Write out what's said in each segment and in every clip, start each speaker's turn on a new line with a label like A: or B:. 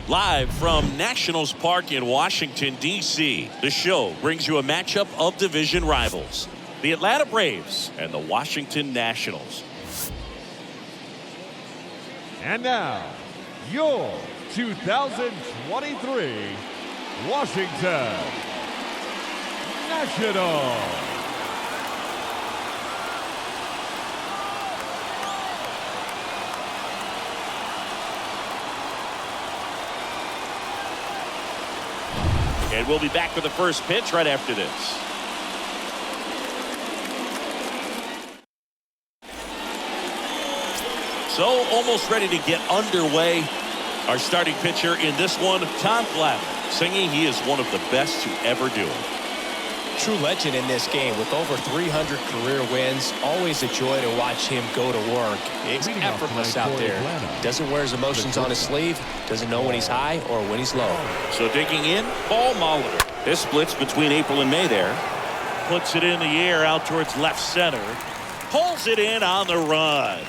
A: Live from Nationals Park in Washington, D.C., the show brings you a matchup of division rivals, the Atlanta Braves and the Washington Nationals.
B: And now, your 2023 Washington Nationals.
A: And we'll be back with the first pitch right after this. So almost ready to get underway. Our starting pitcher in this one, Tom Glavine, singing he is one of the best to ever do it.
C: True legend in this game with over 300 career wins. Always a joy to watch him go to work. It's effortless out there. Doesn't wear his emotions on his sleeve. Doesn't know when he's high or when he's low.
A: So digging in, Paul Molitor. This splits between April and May there. Puts it in the air out towards left center. Pulls it in on the run.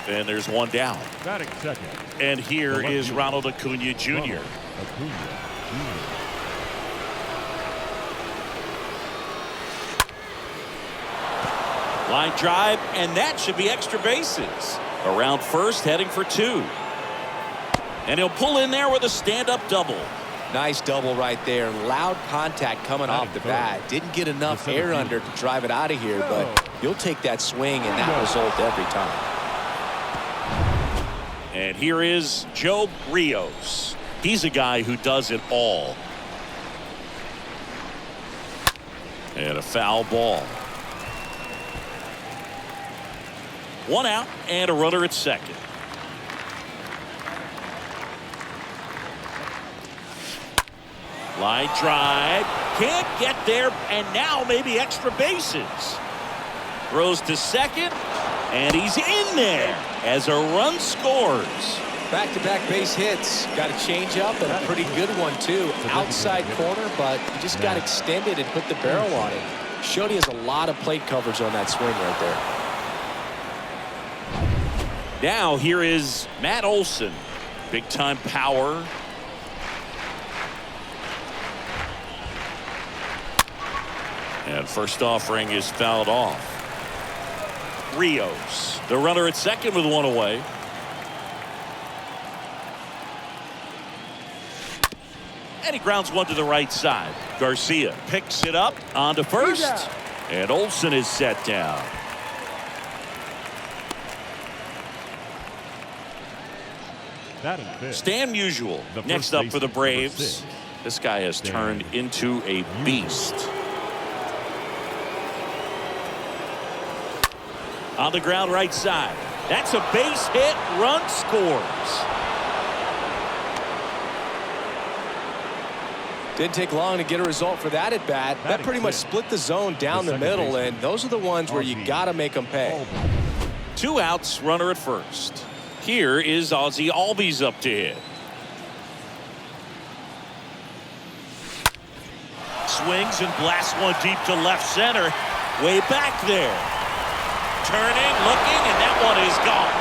A: And there's one down.
B: Batting second.
A: And here is Ronald Acuna Jr. Line drive, and that should be extra bases. Around first, heading for two. And he'll pull in there with a stand-up double.
C: Nice double right there. Loud contact coming off the bat. Didn't get enough air under to drive it out of here, but you'll take that swing and that result every time.
A: And here is Joe Rios. He's a guy who does it all. And a foul ball. One out and a runner at second. Line drive. Can't get there, and now maybe extra bases. Throws to second, and he's in there as a run scores.
C: Back-to-back base hits. Got a changeup and a pretty good one, too. Outside corner, but he just got extended and put the barrel on it. Showed he has a lot of plate coverage on that swing right there.
A: Now here is Matt Olson. Big-time power. And first offering is fouled off. Rios, the runner at second with one away. And he grounds one to the right side. Garcia picks it up onto first. And Olson is set down. Stan Musial next up for the Braves. This guy has turned into a beast. On the ground right side. That's a base hit. Run scores.
C: Didn't take long to get a result for that at bat. That pretty much split the zone down the middle, and those are the ones where you got to make them pay.
A: 2 outs, runner at first. Here is Ozzie Albies up to hit. Swings and blasts one deep to left center. Way back there. Turning, looking, and that one is gone.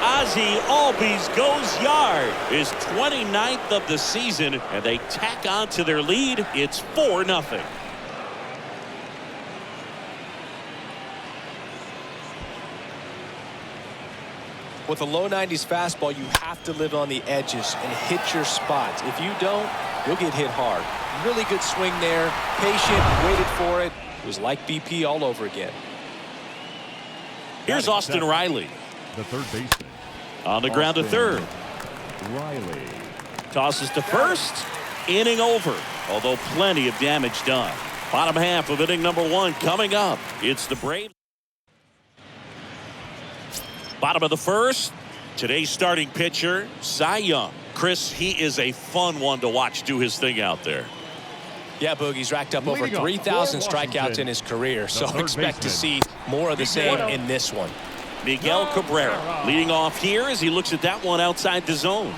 A: Ozzie Albies goes yard. His 29th of the season, and they tack on to their lead. It's 4-0.
C: With a low 90s fastball, you have to live on the edges and hit your spots. If you don't, you'll get hit hard. Really good swing there. Patient, waited for it. It was like BP all over again.
A: Here's Austin Riley.
B: The third baseman.
A: On the ground to third.
B: Riley.
A: Tosses to first. Inning over. Although plenty of damage done. Bottom half of inning number 1 coming up. It's the Braves. Bottom of the first. Today's starting pitcher, Cy Young. Chris, he is a fun one to watch do his thing out there.
C: Yeah, Boogie's racked up over 3,000 strikeouts in his career, so expect to see more of the same in this one.
A: Miguel Cabrera leading off here as he looks at that one outside the zone.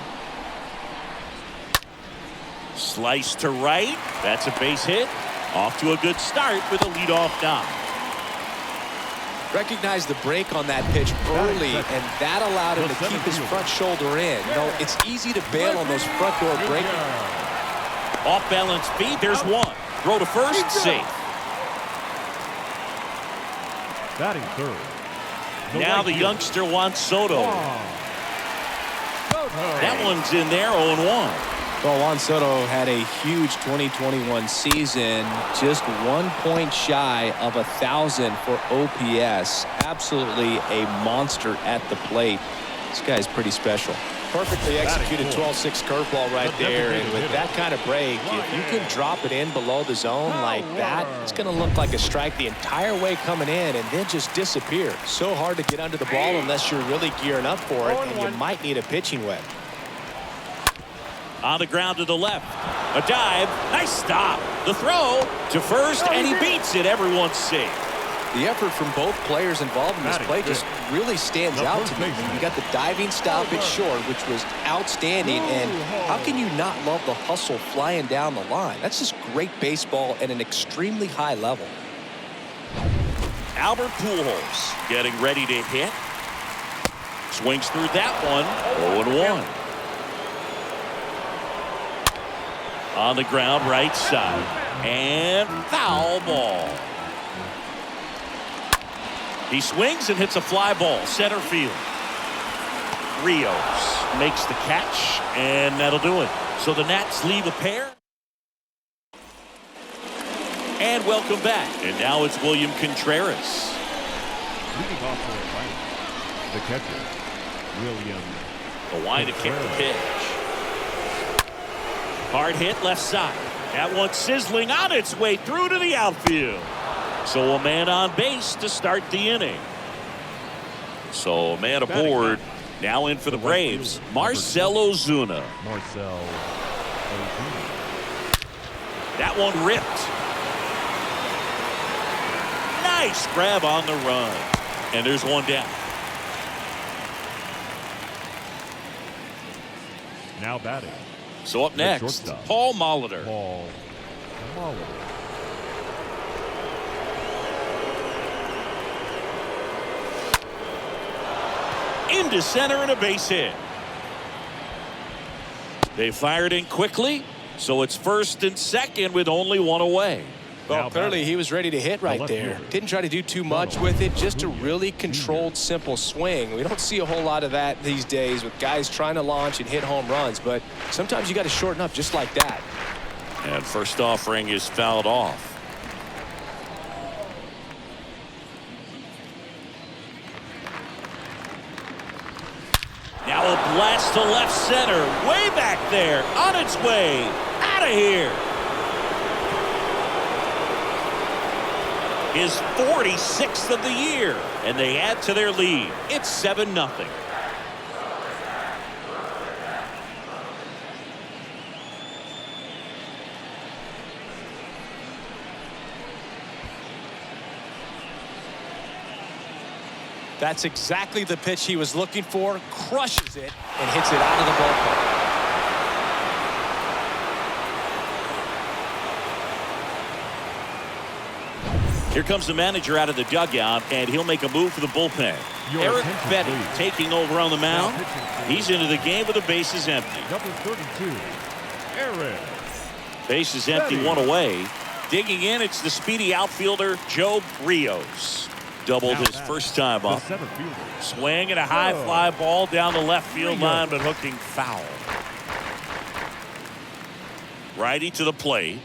A: Slice to right. That's a base hit. Off to a good start with a leadoff dive.
C: Recognized the break on that pitch early, and that allowed him to keep his front shoulder in. You know, it's easy to bail on those front door breaks.
A: Off balance feed. There's one. Throw to first. Safe.
B: Batting third.
A: Now the youngster Juan Soto. That one's in there. 0-1.
C: Well, Juan Soto had a huge 2021 season, just 1 point shy of 1,000 for OPS. Absolutely a monster at the plate. This guy's pretty special. Perfectly executed 12-6 curveball right there, and with that kind of break, if you can drop it in below the zone like that, it's going to look like a strike the entire way coming in and then just disappear. So hard to get under the ball unless you're really gearing up for it, and you might need a pitching wedge.
A: On the ground to the left. A dive. Nice stop. The throw to first, and he beats it. Everyone's safe.
C: The effort from both players involved in this play just really stands out to me. You got the diving stop at short, which was outstanding, and how can you not love the hustle flying down the line? That's just great baseball at an extremely high level.
A: Albert Pujols getting ready to hit. Swings through that one. 0-1. On the ground, right side. And foul ball. He swings and hits a fly ball. Center field. Rios makes the catch, and that'll do it. So the Nats leave a pair. And welcome back. And now it's William Contreras.
B: Leading off for Atlanta, the catcher, William.
A: The wide to kick the pitch. Hard hit left side. That one sizzling on its way through to the outfield. So a man on base to start the inning. So a man aboard. Now in for the Braves, Marcell Ozuna.
B: Marcell Ozuna.
A: That one ripped. Nice grab on the run. And there's one down.
B: Now batting.
A: So up next, Paul Molitor.
B: Paul Molitor.
A: Into center and a base hit. They fired in quickly, so it's first and second with only one away.
C: Well, clearly he was ready to hit right there. Didn't try to do too much with it, just a really controlled, simple swing. We don't see a whole lot of that these days with guys trying to launch and hit home runs, but sometimes you got to shorten up just like that.
A: And first offering is fouled off. Now a blast to left center, way back there, on its way, out of here. His 46th of the year, and they add to their lead. It's 7-0.
C: That's exactly the pitch he was looking for. Crushes it and hits it out of the ballpark.
A: Here comes the manager out of the dugout, and he'll make a move for the bullpen. Eric Betty taking over on the mound. He's into the game with the bases empty.
B: Number 32, Eric.
A: Bases empty, one away. Digging in, it's the speedy outfielder, Joe Rios. Doubled his first time up. Swing and a high fly ball down the left field line, but hooking foul. Righty to the plate.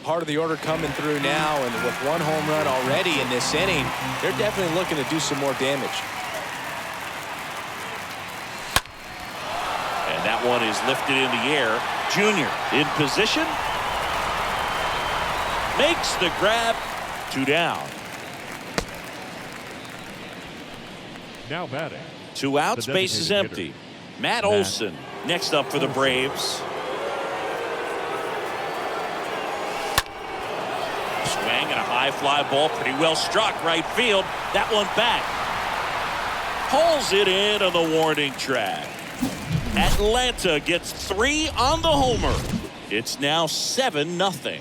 C: Part of the order coming through now, and with one home run already in this inning, they're definitely looking to do some more damage.
A: And that one is lifted in the air. Junior in position. Makes the grab. 2 down.
B: Now batting.
A: 2 outs, bases empty. Matt Olson next up for the Braves. Swing and a high fly ball, pretty well struck right field. That one back. Pulls it in on the warning track. Atlanta gets 3 on the homer. It's now 7-0.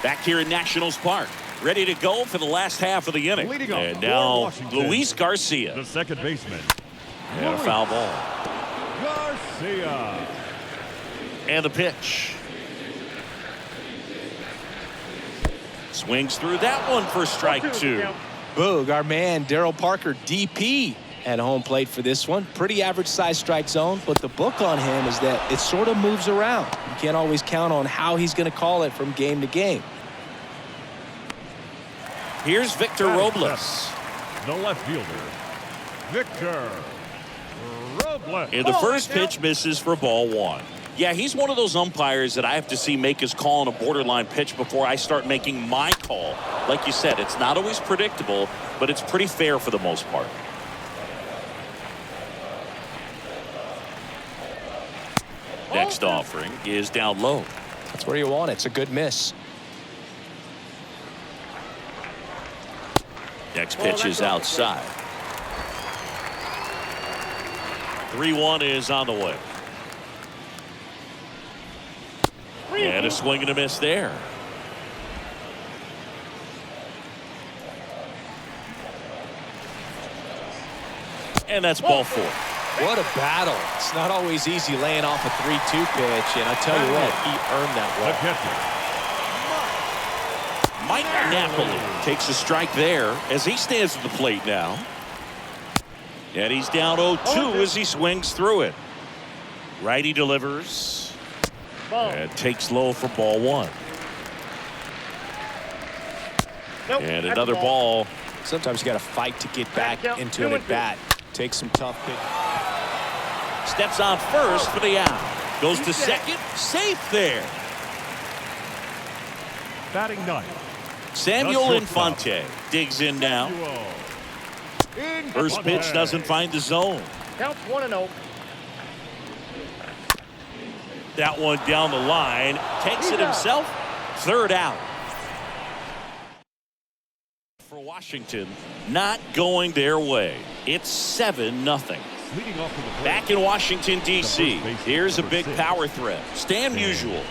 A: Back here in Nationals Park, ready to go for the last half of the inning. And now Luis Garcia.
B: The second baseman.
A: And a foul ball.
B: Garcia.
A: And the pitch. Swings through that one for strike 2.
C: Boog, our man Daryl Parker, DP, at home plate for this one. Pretty average size strike zone, but the book on him is that it sort of moves around. You can't always count on how he's going to call it from game to game.
A: Here's Victor Robles.
B: The left fielder, Victor Robles.
A: And the first pitch misses for ball 1. Yeah, he's one of those umpires that I have to see make his call on a borderline pitch before I start making my call. Like you said, it's not always predictable, but it's pretty fair for the most part. Next offering is down low.
C: That's where you want it. It's a good miss.
A: Next pitch is outside. 3-1 is on the way. And a swing and a miss there. And that's ball 4.
C: What a battle. It's not always easy laying off a 3-2 pitch, and I tell you what, he earned that one.
A: Mike Napoli takes a strike there as he stands at the plate now. And he's down 0-2 as he swings through it. Righty delivers. And takes low for ball 1. And another ball.
C: Sometimes you got to fight to get back into an at-bat. Take some tough pitch.
A: Steps on first for the out. Goes to second. Safe there.
B: Batting 9.
A: Samuel Infante digs in now. First pitch doesn't find the zone.
D: Counts 1-0.
A: That one down the line. Takes it himself. Third out. For Washington, not going their way. It's 7-0. Back in Washington, D.C., here's a big power threat. Stan Musial.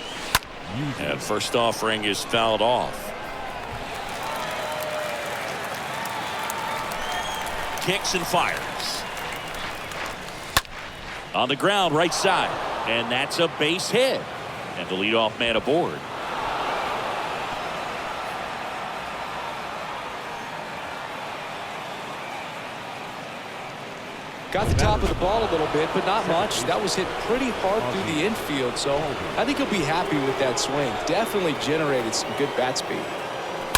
A: And first offering is fouled off. Kicks and fires. On the ground, right side. And that's a base hit. And the leadoff man aboard.
C: Got the top of the ball a little bit, but not much. That was hit pretty hard through the infield, so I think he'll be happy with that swing. Definitely generated some good bat speed.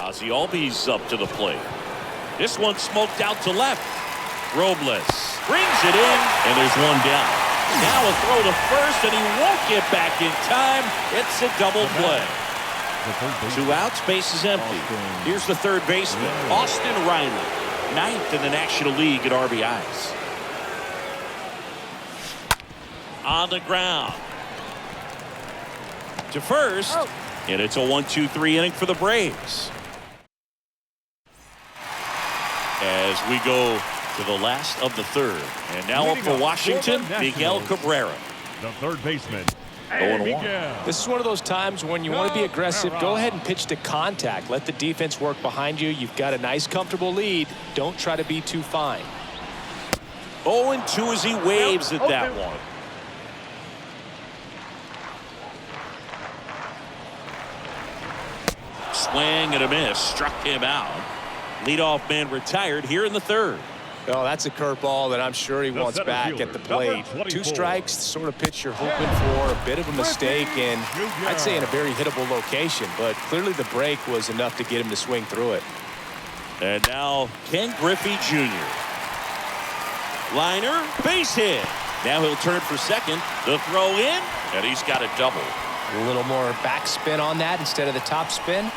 A: Ozzie Albies up to the plate. This one smoked out to left. Robles brings it in, and there's one down. Now a throw to first, and he won't get back in time. It's a double play. 2 outs, bases empty. Here's the third baseman, Austin Riley, 9th in the National League at RBIs. On the ground. to first. And it's a 1-2-3 inning for the Braves. As we go to the last of the third. And now up for Washington, Miguel Cabrera.
B: The third baseman.
A: 0-1.
C: This is one of those times when you want to be aggressive. Go ahead and pitch to contact. Let the defense work behind you. You've got a nice, comfortable lead. Don't try to be too fine.
A: 0-2 as he waves at that one. Swing and a miss. Struck him out. Leadoff man retired here in the third.
C: Oh, that's a curveball that I'm sure he wants back at the plate. 2 strikes, the sort of pitch you're hoping for. A bit of a mistake, and I'd say in a very hittable location. But clearly the break was enough to get him to swing through it.
A: And now Ken Griffey Jr. Liner, base hit. Now he'll turn for second. The throw in, and he's got a double.
C: A little more backspin on that instead of the top spin.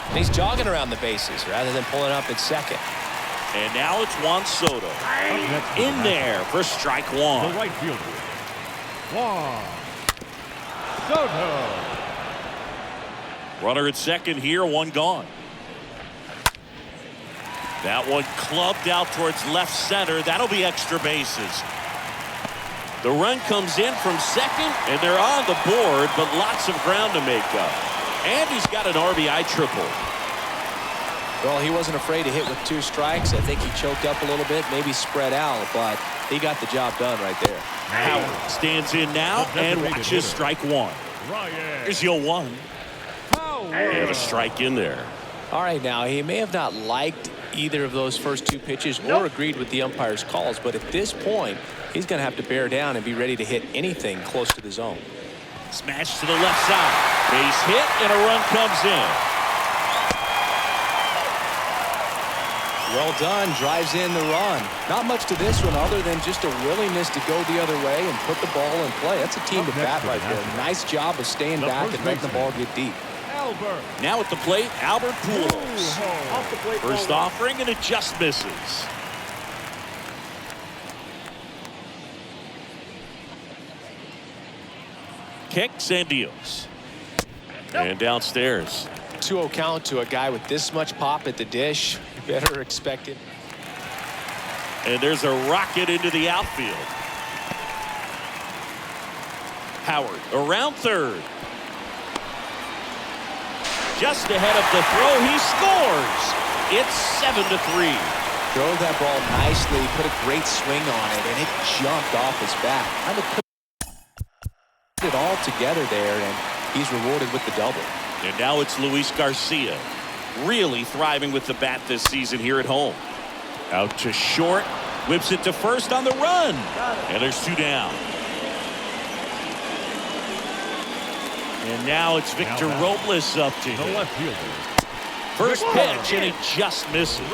C: And he's jogging around the bases rather than pulling up at second.
A: And now it's Juan Soto. In there for strike one.
B: The right fielder, Juan Soto.
A: Runner at second here, one gone. That one clubbed out towards left center. That'll be extra bases. The run comes in from second, and they're on the board, but lots of ground to make up. And he's got an RBI triple.
C: Well, he wasn't afraid to hit with 2 strikes. I think he choked up a little bit, maybe spread out, but he got the job done right there.
A: Howard stands in now and watches strike one. Here's your 1. And a strike in there.
C: All right, now, he may have not liked either of those first 2 pitches or agreed with the umpire's calls, but at this point, he's going to have to bear down and be ready to hit anything close to the zone.
A: Smash to the left side. Base hit, and a run comes in.
C: Well done, drives in the run. Not much to this one other than just a willingness to go the other way and put the ball in play. That's a team to bat right there. Nice job of staying back and letting the ball get deep.
A: Now at the plate, Albert Pujols. First offering, and it just misses. Kicks and deals. And downstairs.
C: 2-0 count to a guy with this much pop at the dish. You better expect it.
A: And there's a rocket into the outfield. Howard around third. Just ahead of the throw, he scores. It's 7-3.
C: Drove that ball nicely, put a great swing on it, and it jumped off his bat. Kind of put it all together there, and he's rewarded with the double.
A: And now it's Luis Garcia, really thriving with the bat this season here at home. Out to short, whips it to first on the run, and there's 2 down. And now it's Victor Robles up to him.
B: The left fielder.
A: First pitch, and it just misses.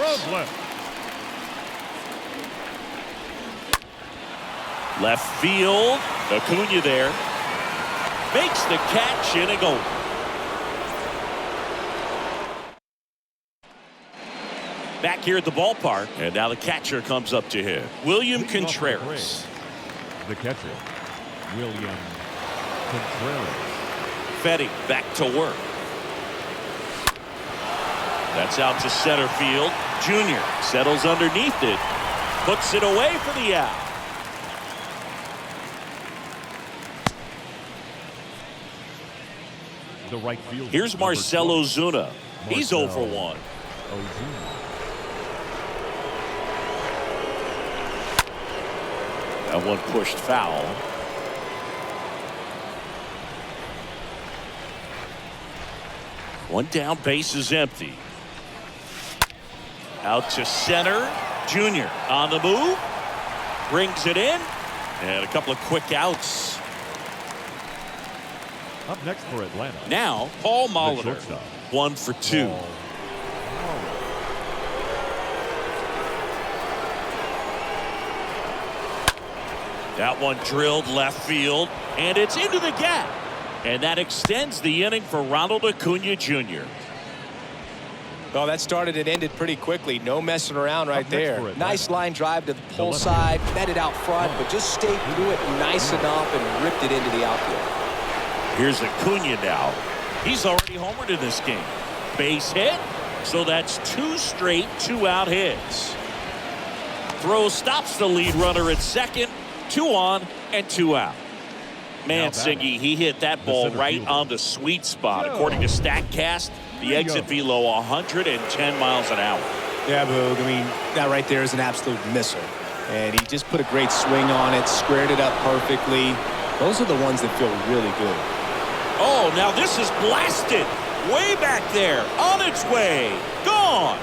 A: Left field, Acuna there. Makes the catch, and a goal. Back here at the ballpark, and now the catcher comes up to him. William Contreras.
B: The catcher, William Contreras.
A: Fetty back to work. That's out to center field. Junior settles underneath it. Puts it away for the out.
B: The right fielder.
A: Here's Marcell Ozuna. He's 0 for 1. That one pushed foul. One down, base is empty. Out to center. Junior on the move. Brings it in. And a couple of quick outs.
B: Up next for Atlanta.
A: Now, Paul Molitor. 1 for 2. That one drilled left field, and it's into the gap. And that extends the inning for Ronald Acuna Jr.
C: Well, that started and ended pretty quickly. No messing around right there. Nice line drive to the pull side, met it out front, but just stayed through it nice enough and ripped it into the outfield.
A: Here's Acuna now. He's already homered in this game. Base hit. So that's 2 straight 2-out hits. Throw stops the lead runner at second. 2 on and 2 out. Mancini, he hit that ball right on the sweet spot. According to StatCast, the exit velo 110 miles an hour.
C: Yeah, Boog. I mean, that right there is an absolute missile. And he just put a great swing on it, squared it up perfectly. Those are the ones that feel really good.
A: Oh, now this is blasted. Way back there. On its way. Gone.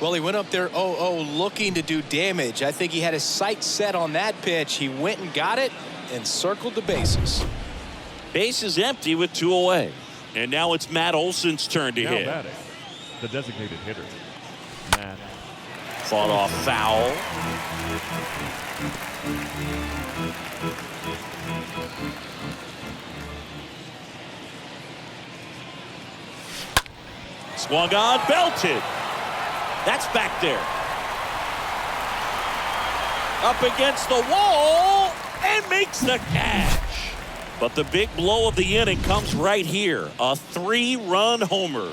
C: Well, he went up there 0-0 looking to do damage. I think he had his sights set on that pitch. He went and got it and circled the bases.
A: Base is empty with 2 away. And now it's Matt Olson's turn to hit.
B: Batting, the designated hitter, Matt.
A: Fought off foul. Swung on, belted. That's back there. Up against the wall and makes the catch. But the big blow of the inning comes right here. A 3-run homer.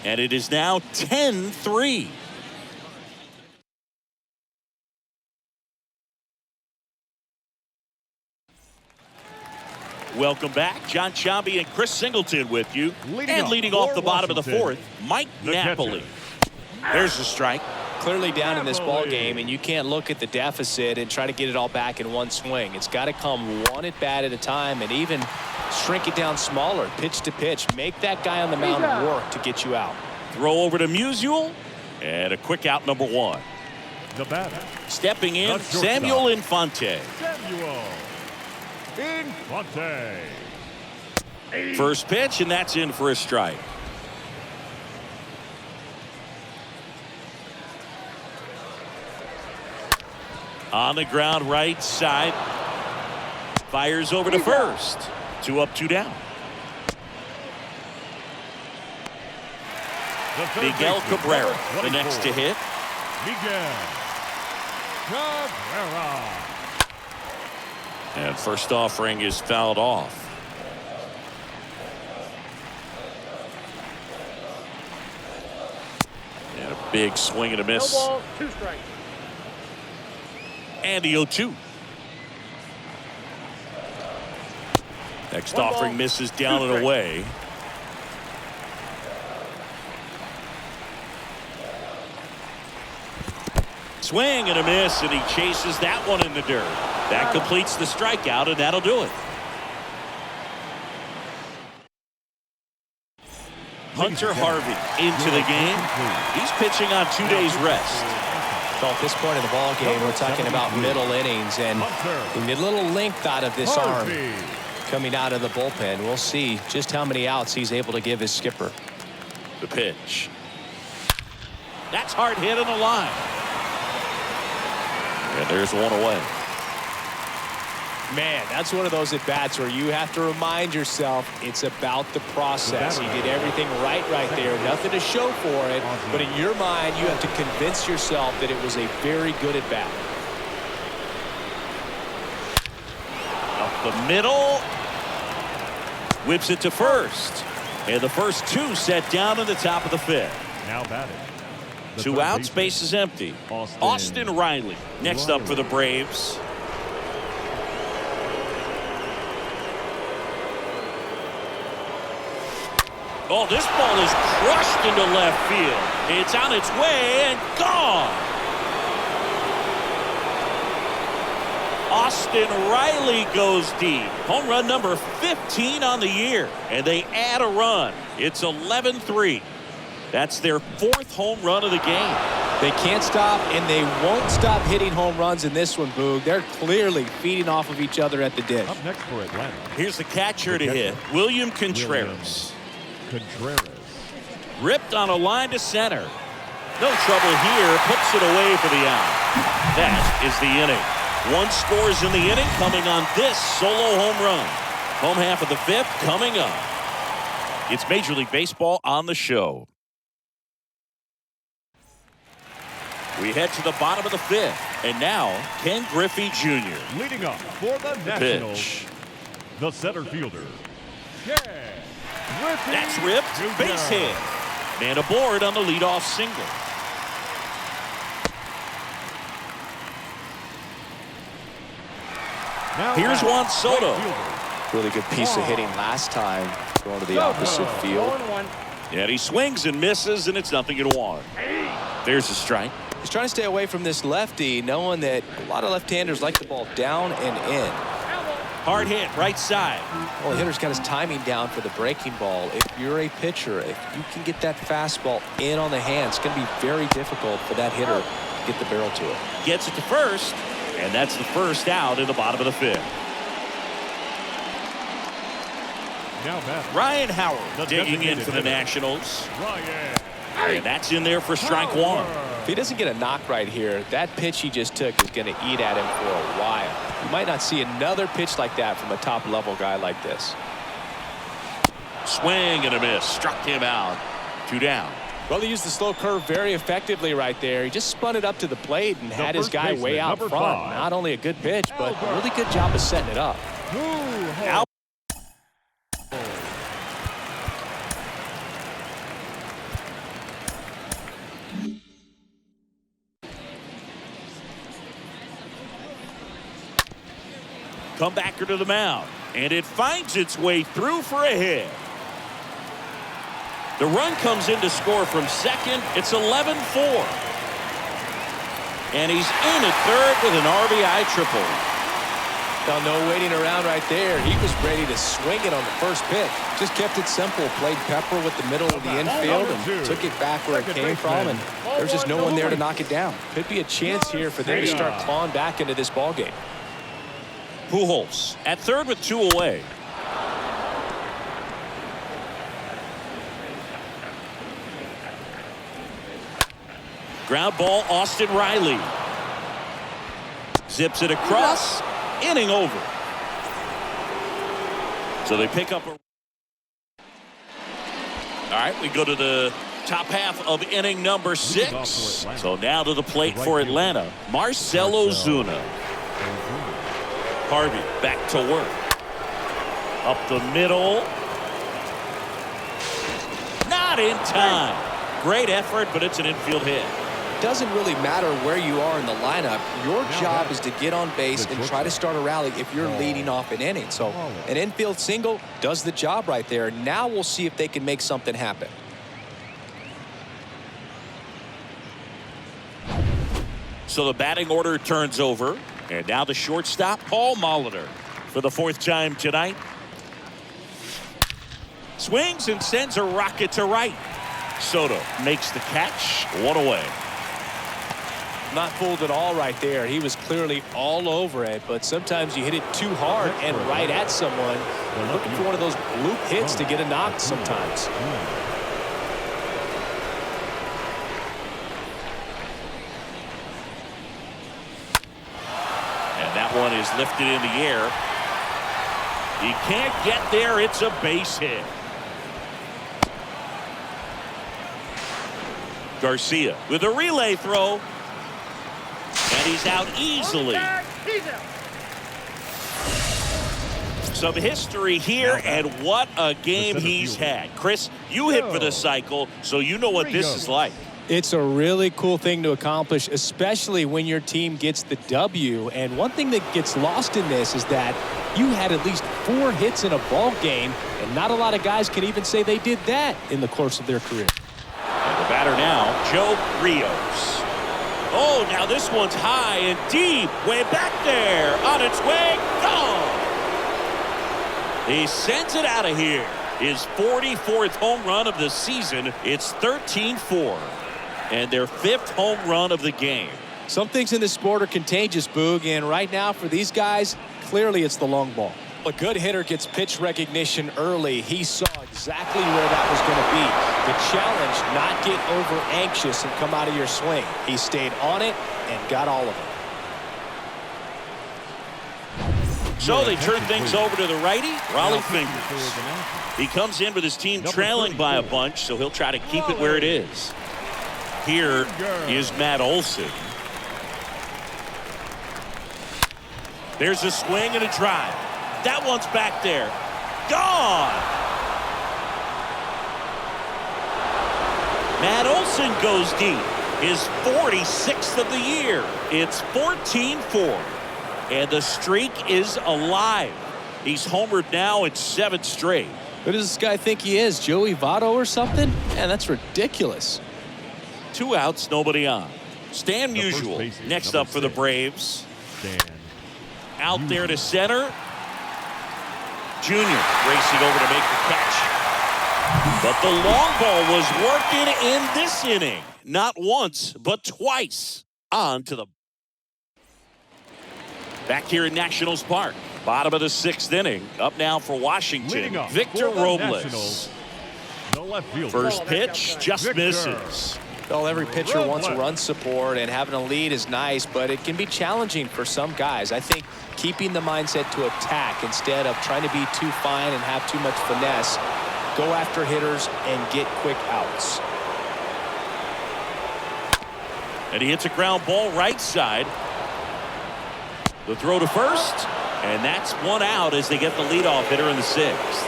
A: And it is now 10-3. Welcome back. John Sciambi and Chris Singleton with you. Leading off the bottom of the 4th, Mike Napoli. There's the strike.
C: Clearly down in this ball game, and you can't look at the deficit and try to get it all back in one swing. It's got to come one at bat at a time, and even shrink it down smaller, pitch to pitch. Make that guy on the mound work to get you out.
A: Throw over to Musial, and a quick out, number 1.
B: The batter.
A: Stepping in, Samuel Infante.
B: Samuel Infante.
A: First pitch, and that's in for a strike. On the ground, right side. Fires over to first. 2 up, 2 down. Miguel Cabrera, the next to hit.
B: Miguel Cabrera.
A: And first offering is fouled off. And a big swing and a miss.
D: No ball, 2 strikes.
A: And the 0-2. Next offering misses down and away. Swing and a miss, and he chases that one in the dirt. That completes the strikeout, and that'll do it. Hunter Harvey into the game. He's pitching on 2 days rest.
C: So at this point in the ball game, we're talking about middle innings, and we need a little length out of this arm coming out of the bullpen. We'll see just how many outs he's able to give his skipper.
A: The pitch. That's hard hit on the line. And there's 1 away.
C: Man, that's one of those at-bats where you have to remind yourself it's about the process. He did everything right there. Nothing to show for it. But in your mind, you have to convince yourself that it was a very good at-bat.
A: Up the middle. Whips it to first. And the first 2 set down in the top of the 5th.
B: Now batting.
A: 2 outs, base is empty. Austin Riley next up for the Braves. Oh, this ball is crushed into left field. It's on its way and gone. Austin Riley goes deep. Home run number 15 on the year. And they add a run. It's 11-3. That's their 4th home run of the game.
C: They can't stop, and they won't stop hitting home runs in this one, Boog. They're clearly feeding off of each other at the dish.
B: Up next for Atlanta.
A: Here's the catcher to hit, William Contreras. Ripped on a line to center. No trouble here. Puts it away for the out. That is the inning. 1 scores in the inning coming on this solo home run. Home half of the 5th coming up. It's Major League Baseball on the show. We head to the bottom of the 5th. And now, Ken Griffey Jr.
B: Leading up for the Nationals,
A: Pitch.
B: the center fielder, Ken Griffey
A: That's ripped.
B: Jr.
A: Base hit. Man aboard on the leadoff single.
B: Now
A: Here's
B: at
A: Juan Soto.
B: right fielder,
C: Really good piece of hitting last time, going to the opposite field.
A: And he swings and misses, and it's 0-1. There's a strike.
C: He's trying to stay away from this lefty, knowing that a lot of left-handers like the ball down and in.
A: Hard hit, right side.
C: Well, the hitter's got his timing down for the breaking ball. If you're a pitcher, if you can get that fastball in on the hand, it's going to be very difficult for that hitter to get the barrel to it.
A: Gets it to first, and that's the first out in the bottom of the 5th.
B: now batting,
A: Ryan Howard
B: The
A: digging in
B: designated
A: for the
B: hitter.
A: Nationals.
B: Ryan
A: And that's in there for strike 1.
C: If he doesn't get a knock right here, that pitch he just took is going to eat at him for a while. You might not see another pitch like that from a top-level guy like this.
A: Swing and a miss. Struck him out. 2 down.
C: Well, he used the slow curve very effectively right there. He just spun it up to the plate and had his
B: first
C: guy
B: baseman,
C: way out
B: number
C: front.
B: 5.
C: Not only a good pitch, but a really good job of setting it up.
A: Now comebacker to the mound, and it finds its way through for a hit. The run comes in to score from second. It's 11-4. And he's in at third with an RBI triple.
C: Now, no waiting around right there. He was ready to swing it on the first pitch. Just kept it simple. Played pepper with the middle of the infield and took it back where it came from. And there's just no one there to knock it down. Could be a chance here for them to start clawing back into this ball game.
A: Pujols at third with 2 away. Ground ball, Austin Riley. Zips it across. Inning over. So they pick up a... All right, we go to the top half of inning number 6. So now to the plate for Atlanta, Marcell Ozuna. Harvey back to work. Up the middle. Not in time. Great effort, but it's an infield hit.
C: Doesn't really matter where you are in the lineup. Your job is to get on base and try to start a rally if you're leading off an inning. So an infield single does the job right there. Now we'll see if they can make something happen.
A: So the batting order turns over. And now the shortstop, Paul Molitor, for the 4th time tonight. Swings and sends a rocket to right. Soto makes the catch. 1 away.
C: Not fooled at all right there. He was clearly all over it, but sometimes you hit it too hard and right at someone. They're looking for one of those bloop hits to get a knock sometimes.
A: That one is lifted in the air. He can't get there. It's a base hit. Garcia with a relay throw. And he's out easily. Some history here, and what a game he's had. Chris, you hit for the cycle, so you know what this is like.
C: It's a really cool thing to accomplish, especially when your team gets the W. And one thing that gets lost in this is that you had at least 4 hits in a ball game, and not a lot of guys can even say they did that in the course of their career.
A: And the batter now, Joe Rios. Oh, now this one's high and deep, way back there, on its way, gone. He sends it out of here. His 44th home run of the season. It's 13-4. And their 5th home run of the game.
C: Some things in this sport are contagious, Boog, and right now for these guys, clearly it's the long ball. A good hitter gets pitch recognition early. He saw exactly where that was going to be. The challenge, not get over anxious and come out of your swing. He stayed on it and got all of it.
A: So they turn things over to the righty, Raleigh Fingers. He comes in with his team trailing by a bunch, so he'll try to keep it where it is. Here is Matt Olson. There's a swing and a drive. That one's back there. Gone! Matt Olson goes deep. His 46th of the year. It's 14-4. And the streak is alive. He's homered now in 7 straight.
C: Who does this guy think he is? Joey Votto or something? Man, that's ridiculous.
A: 2 outs, nobody on. Stan Musial next up for the Braves. Out there to center. Junior racing over to make the catch. But the long ball was working in this inning. Not once, but twice. On to the... Back here in Nationals Park. Bottom of the 6th inning. Up now for Washington. Victor Robles. First pitch just misses.
C: Well, every pitcher wants run support, and having a lead is nice, but it can be challenging for some guys. I think keeping the mindset to attack instead of trying to be too fine and have too much finesse, go after hitters and get quick outs.
A: And he hits a ground ball right side. The throw to first, and that's 1 out as they get the leadoff hitter in the 6th.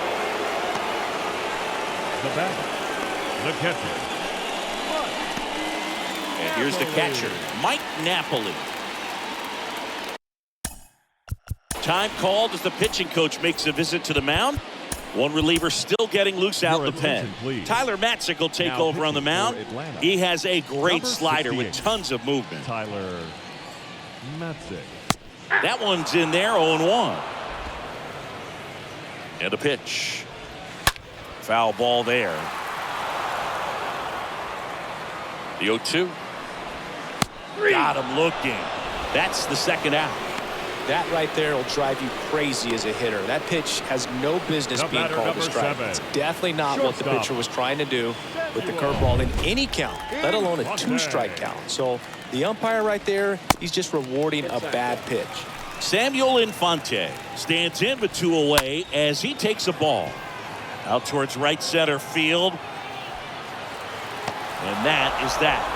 B: The batter, the catcher.
A: And here's the catcher, Mike Napoli. Time called as the pitching coach makes a visit to the mound. One reliever still getting loose out in the pen. Tyler Matzik will take over on the mound. He has a great slider with tons of movement.
B: Tyler Matzik.
A: That one's in there, 0-1. And a pitch. Foul ball there. The 0-2. Got him looking. That's the 2nd out.
C: That right there will drive you crazy as a hitter. That pitch has no business being called a strike. It's definitely not what the pitcher was trying to do with the curveball in any count, let alone a 2-strike count. So the umpire right there, he's just rewarding a bad pitch.
A: Samuel Infante stands in with 2 away as he takes a ball out towards right center field. And that is that.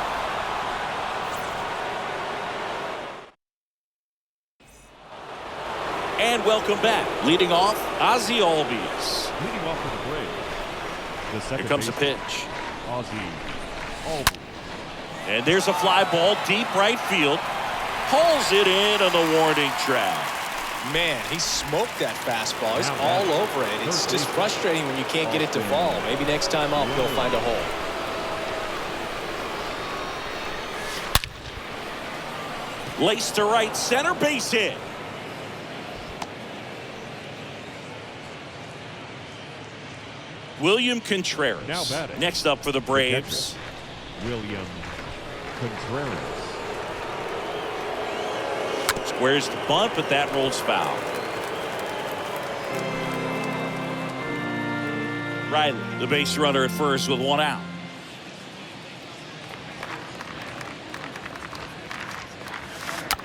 A: And welcome back. Leading off, Ozzie Albies.
B: Leading off for the Braves.
A: Here comes a pitch.
B: Ozzie Albies.
A: And there's a fly ball deep right field. Pulls it in on the warning track.
C: Man, he smoked that fastball. He's all over it. It's just frustrating when you can't get it to fall. Maybe next time up, he'll find a hole.
A: Lace to right center, base hit. William Contreras
B: Now batting.
A: next up for the Braves.
B: William Contreras.
A: Squares the bunt, but that rolls foul. Riley, the base runner at first with 1 out.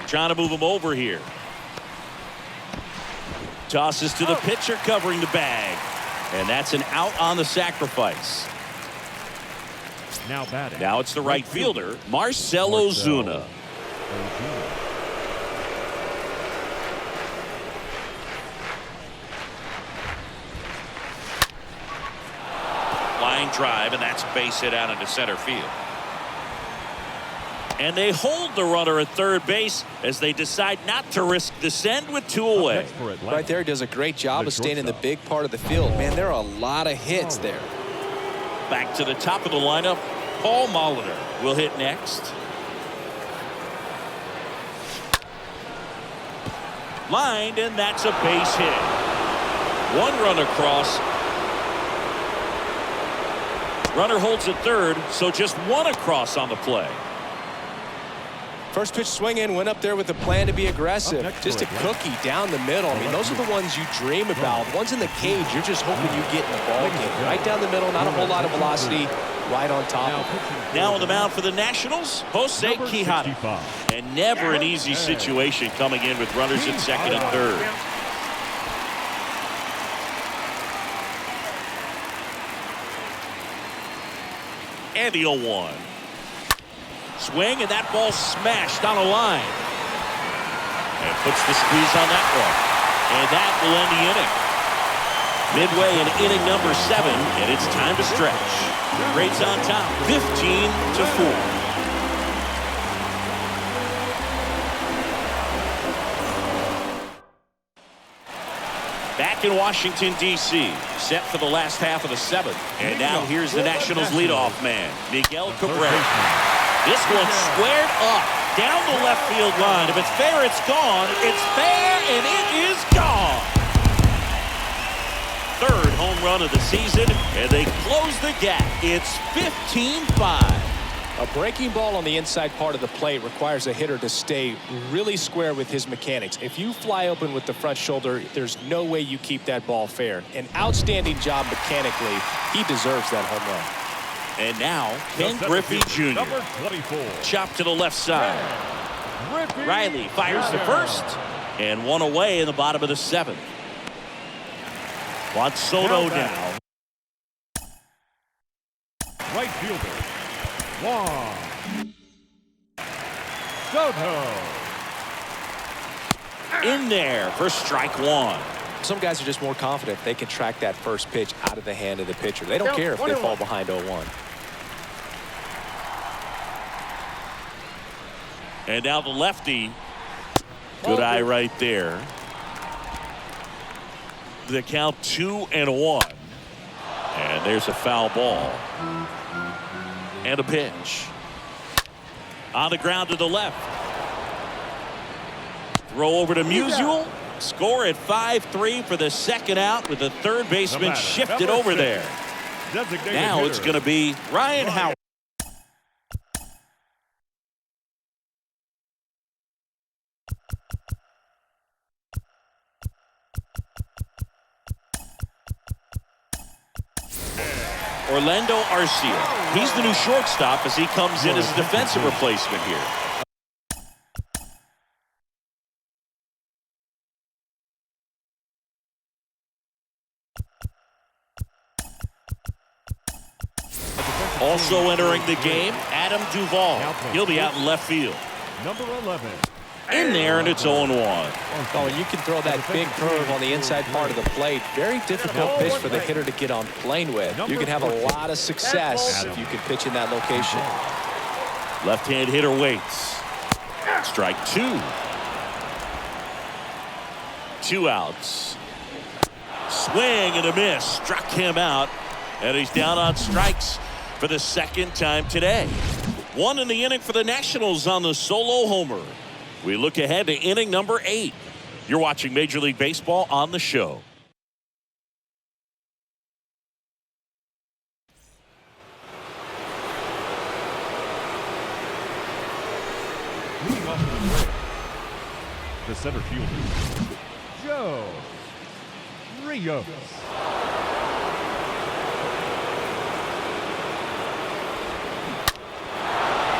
A: Trying to move him over here. Tosses to the pitcher covering the bag. And that's an out on the sacrifice.
B: Now batting.
A: Now it's the right fielder, Marcell Ozuna. Line drive, and that's a base hit out into center field. And they hold the runner at third base as they decide not to risk the send with 2 away.
C: Right there, he does a great job of staying in the big part of the field. Man, there are a lot of hits there.
A: Back to the top of the lineup, Paul Molitor will hit next. Lined, and that's a base hit. 1 run across. Runner holds at third, so just 1 across on the play.
C: First pitch swinging, went up there with a plan to be aggressive. Just a cookie down the middle. I mean, those are the ones you dream about. Ones in the cage, you're just hoping you get in the ball game. Right down the middle, not a whole lot of velocity, right on top.
A: Now on the mound for the Nationals, Jose Quijada. And never an easy situation coming in with runners at second and third. And the 0-1. Swing, and that ball smashed on a line. And puts the squeeze on that one. And that will end the inning. Midway in inning number 7, and it's time to stretch. Braves on top, 15-4. Back in Washington, D.C., set for the last half of the 7th. And now here's the Nationals leadoff man, Miguel Cabrera. This one squared up, down the left field line. If it's fair, it's gone. It's fair, and it is gone. Third home run of the season, and they close the gap. It's 15-5.
C: A breaking ball on the inside part of the plate requires a hitter to stay really square with his mechanics. If you fly open with the front shoulder, there's no way you keep that ball fair. An outstanding job mechanically. He deserves that home run.
A: And now, Ken Griffey Jr.
B: Number 24.
A: Chop to the left side. Riley fires to first, and one away in the bottom of the 7th. Juan Soto now.
B: Right fielder, Juan Soto.
A: In there for strike 1.
C: Some guys are just more confident if they can track that first pitch out of the hand of the pitcher. They don't care if they fall behind 0-1.
A: And now the lefty. Good eye right there. The count 2-1. And there's a foul ball. And a pitch. On the ground to the left. Throw over to Musial. Score at 5-3 for the second out with the third baseman shifted over there. Now it's going to be Ryan Howard. Orlando Arcia. He's the new shortstop as he comes in as a defensive replacement here. Also entering the game, Adam Duvall. He'll be out in left field.
B: Number 11.
A: In there, and it's 0-1.
C: Oh, and you can throw that big curve on the inside part of the plate. Very difficult pitch for the hitter to get on plane with. You can have a lot of success if you can pitch in that location.
A: Left-hand hitter waits. Strike 2. 2 outs. Swing and a miss. Struck him out. And he's down on strikes for the second time today. 1 in the inning for the Nationals on the solo homer. We look ahead to inning number 8. You're watching Major League Baseball on the show.
B: Leading off the plate, the center fielder, Joe Rios.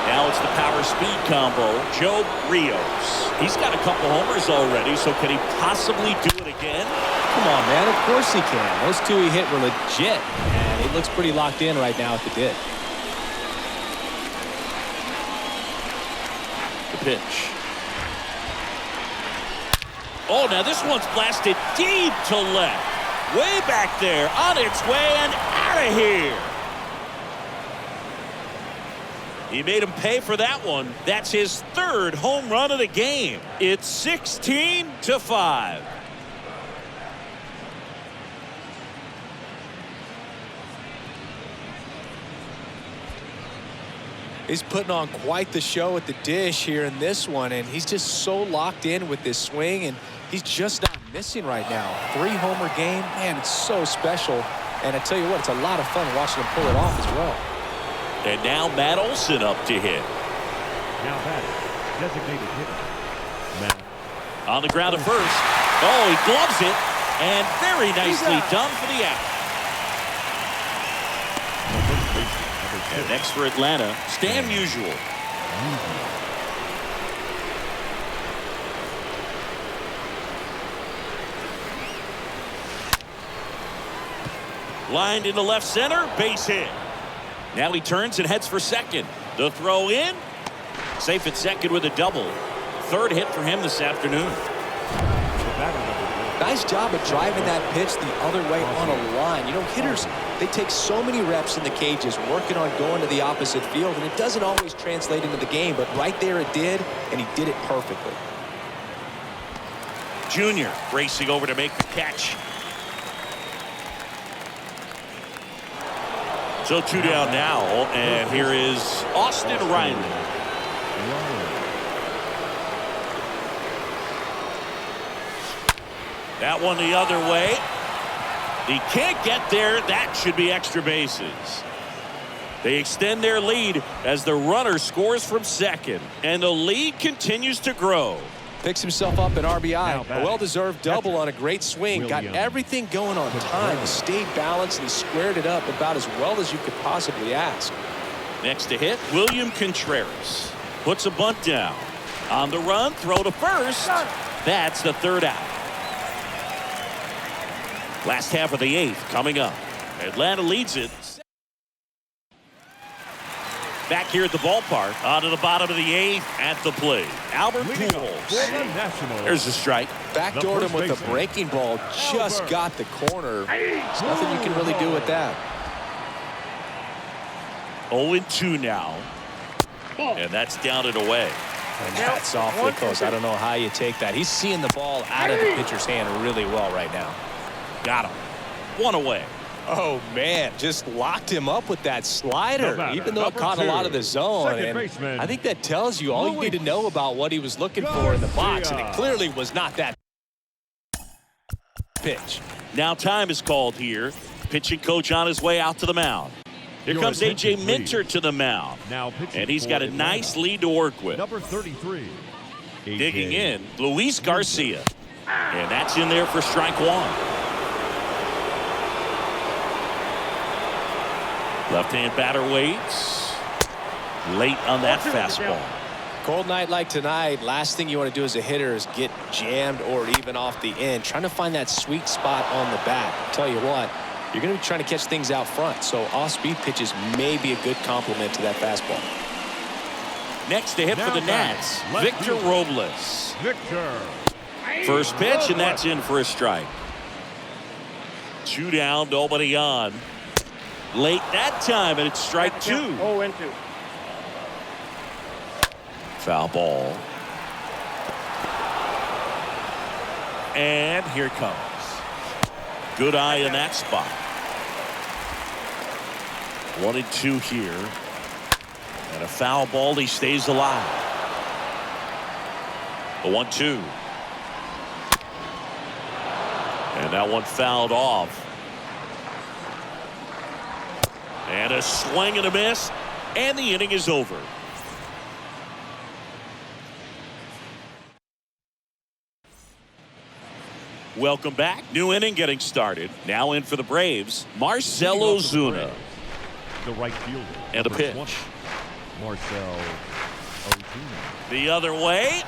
A: Now it's the power speed combo, Joe Rios. He's got a couple homers already, so can he possibly do it again?
C: Come on, man. Of course he can. Those 2 he hit were legit, and he looks pretty locked in right now at the dish.
A: The pitch. Oh, now this one's blasted deep to left. Way back there, on its way and out of here. He made him pay for that one. That's his 3rd home run of the game. It's 16-5.
C: He's putting on quite the show at the dish here in this one, and he's just so locked in with this swing, and he's just not missing right now. 3-homer game, man, it's so special. And I tell you what, it's a lot of fun watching him pull it off as well.
A: And now Matt Olson up to hit.
B: Now batting, designated hitter, Matt.
A: On the ground to first. Oh, he gloves it. And very nicely done for the out. And next for Atlanta, Stan Musial. Lined into left center, base hit. Now he turns and heads for second. The throw in. Safe at second with a double. Third hit for him this afternoon.
C: Nice job of driving that pitch the other way on a line. You know, hitters, they take so many reps in the cages working on going to the opposite field, and it doesn't always translate into the game, but right there it did, and he did it perfectly.
A: Junior racing over to make the catch. So 2 down now, and here is Austin Riley. That one the other way. He can't get there. That should be extra bases. They extend their lead as the runner scores from second, and the lead continues to grow.
C: Picks himself up an RBI. A well-deserved double on a great swing. Got everything going on time. He stayed balanced, and he squared it up about as well as you could possibly ask.
A: Next to hit, William Contreras. Puts a bunt down. On the run, throw to first. That's the third out. Last half of the 8th coming up. Atlanta leads it. Back here at the ballpark. On to the bottom of the 8th at the plate. Albert Pujols. There's a strike.
C: Backdoored him with a breaking ball. Just got the corner. There's nothing you can really do with that.
A: 0-2 now. And that's down and away.
C: And that's awfully close. I don't know how you take that. He's seeing the ball out of the pitcher's hand really well right now.
A: Got him. 1 away.
C: Oh, man, just locked him up with that slider, even though it caught a lot of the zone. And I think that tells you all you need to know about what he was looking for in the box, and it clearly was not that pitch.
A: Now time is called here. Pitching coach on his way out to the mound. Here comes A.J. Minter to the mound. And he's got a nice lead to work with.
B: Number 33.
A: Digging in, Luis Garcia. And that's in there for strike 1. Left-hand batter waits. Late on that fastball.
C: Cold night like tonight, last thing you want to do as a hitter is get jammed or even off the end. Trying to find that sweet spot on the bat. Tell you what, you're going to be trying to catch things out front, so off-speed pitches may be a good complement to that fastball.
A: Next to hit for the Nats, Victor Robles. First pitch, and that's in for a strike. 2 down, nobody on. Late that time, and it's strike 2.
D: 0-2.
A: Foul ball. And here it comes. Good eye in that spot. 1-2 here. And a foul ball, he stays alive. The 1-2. And that one fouled off. And a swing and a miss, and the inning is over. Welcome back. New inning getting started. Now in for the Braves, Marcell Ozuna.
B: The right fielder.
A: And a pitch.
B: Marcell Ozuna.
A: The other way.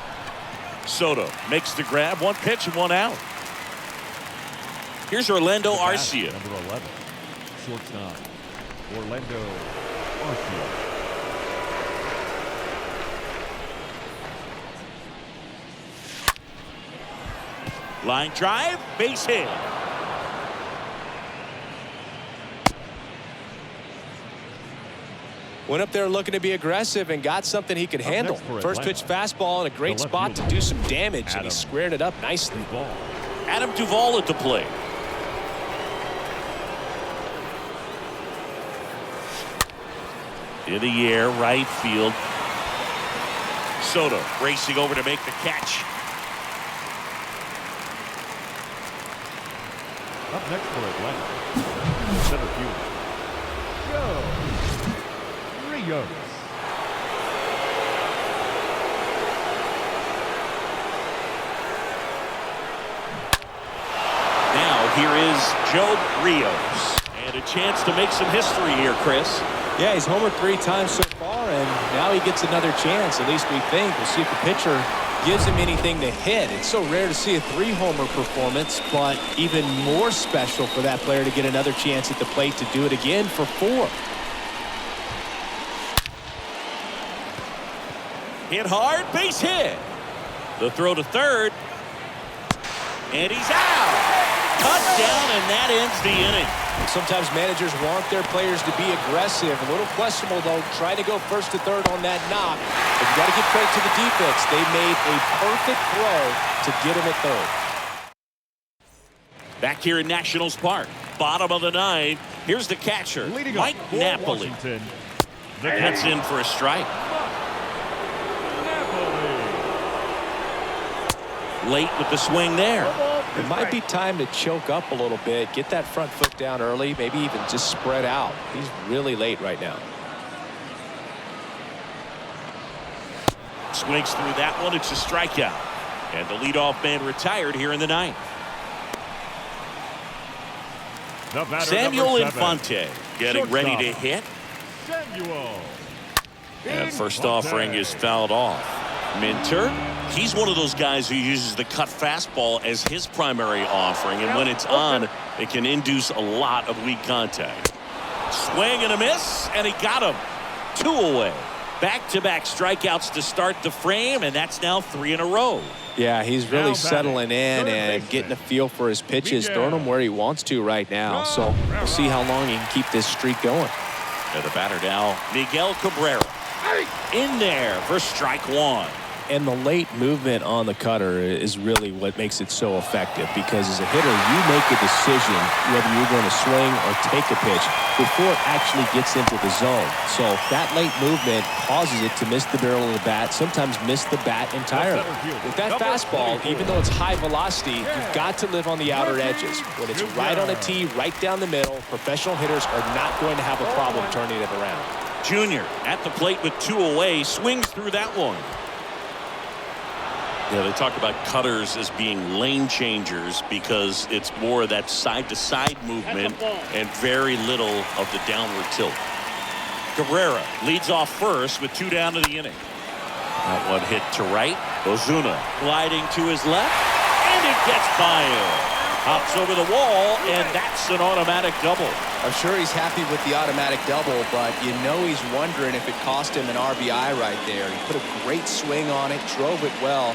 A: Soto makes the grab. 1 pitch and 1 out. Here's Orlando Arcia.
B: Number 11. Shortstop. Orlando Arcia.
A: Line drive, base hit.
C: Went up there looking to be aggressive and got something he could handle. First pitch fastball in a great spot to do some damage, and he squared it up nicely.
A: Adam Duvall at the plate. In the air, right field. Soto racing over to make the catch.
B: Up next for Atlanta, center fielder, Joe Rios.
A: Now here is Joe Rios. And a chance to make some history here, Chris.
C: Yeah, he's homered 3 times so far, and now he gets another chance, at least we think. We'll see if the pitcher gives him anything to hit. It's so rare to see a 3-homer performance, but even more special for that player to get another chance at the plate to do it again for 4.
A: Hit hard, base hit. The throw to third. And he's out. Touchdown, and that ends the inning.
C: Sometimes managers want their players to be aggressive. A little questionable, though, trying to go first to third on that knock. But you got to give credit to the defense. They made a perfect throw to get him at third.
A: Back here in Nationals Park, bottom of the ninth. Here's the catcher,
B: Leading
A: Mike
B: up for
A: Napoli.
B: Washington,
A: That's in for a strike. Late with the swing there.
C: It might be time to choke up a little bit, get that front foot down early, maybe even just spread out. He's really late right now.
A: Swings through that one. It's a strikeout. And the leadoff man retired here in the ninth.
B: The batter,
A: Samuel
B: number 7.
A: Infante getting ready to
B: Shortstop.
A: hit.
B: Samuel.
A: And first
B: Infante.
A: offering is fouled off. Minter, he's one of those guys who uses the cut fastball as his primary offering, and when it's on, it can induce a lot of weak contact. Swing and a miss, and he got him. 2 away. Back-to-back strikeouts to start the frame, and that's now 3 in a row.
C: Yeah, he's really
B: Now
C: settling in
B: batting,
C: and
B: third
C: getting a
B: baseman.
C: feel for his pitches,
B: Miguel.
C: throwing them where he wants to right now. So we'll see how long he can keep this streak going.
A: And the batter now, Miguel Cabrera. In there for strike 1.
C: And the late movement on the cutter is really what makes it so effective, because as a hitter, you make a decision whether you're going to swing or take a pitch before it actually gets into the zone. So that late movement causes it to miss the barrel of the bat, sometimes miss the bat entirely. With that fastball, even though it's high velocity, you've got to live on the outer edges. When it's right on a tee, right down the middle, professional hitters are not going to have a problem turning it around.
A: Junior at the plate with 2 away, swings through that one. Yeah, they talk about cutters as being lane changers because it's more of that side-to-side movement and very little of the downward tilt. Cabrera leads off first with 2 down to the inning. That one hit to right. Ozuna gliding to his left, and it gets by him. Hops over the wall, and that's an automatic double.
D: I'm sure he's happy with the automatic double, but you know he's wondering if it cost him an RBI right there. He put a great swing on it, drove it well,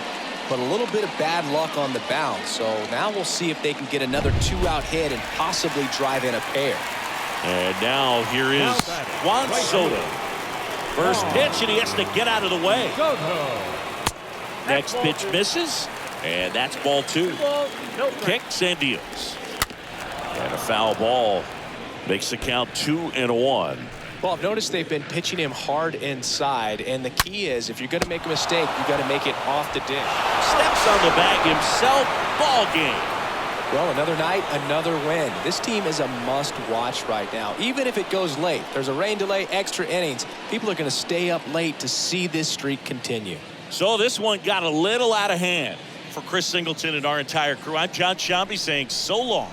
D: but a little bit of bad luck on the bounce. So now we'll see if they can get another 2-out hit and possibly drive in a pair.
A: And now here is Juan Soto. First pitch, and he has to get out of the way. Next pitch misses, and that's ball 2. Kicks and deals. And a foul ball makes the count 2-1.
C: Well, I've noticed they've been pitching him hard inside, and the key is if you're going to make a mistake, you got to make it off the dish.
A: Steps on the bag himself. Ball game.
C: Well, another night, another win. This team is a must-watch right now. Even if it goes late, there's a rain delay, extra innings. People are going to stay up late to see this streak continue.
A: So this one got a little out of hand. For Chris Singleton and our entire crew, I'm John Sciambi saying so long.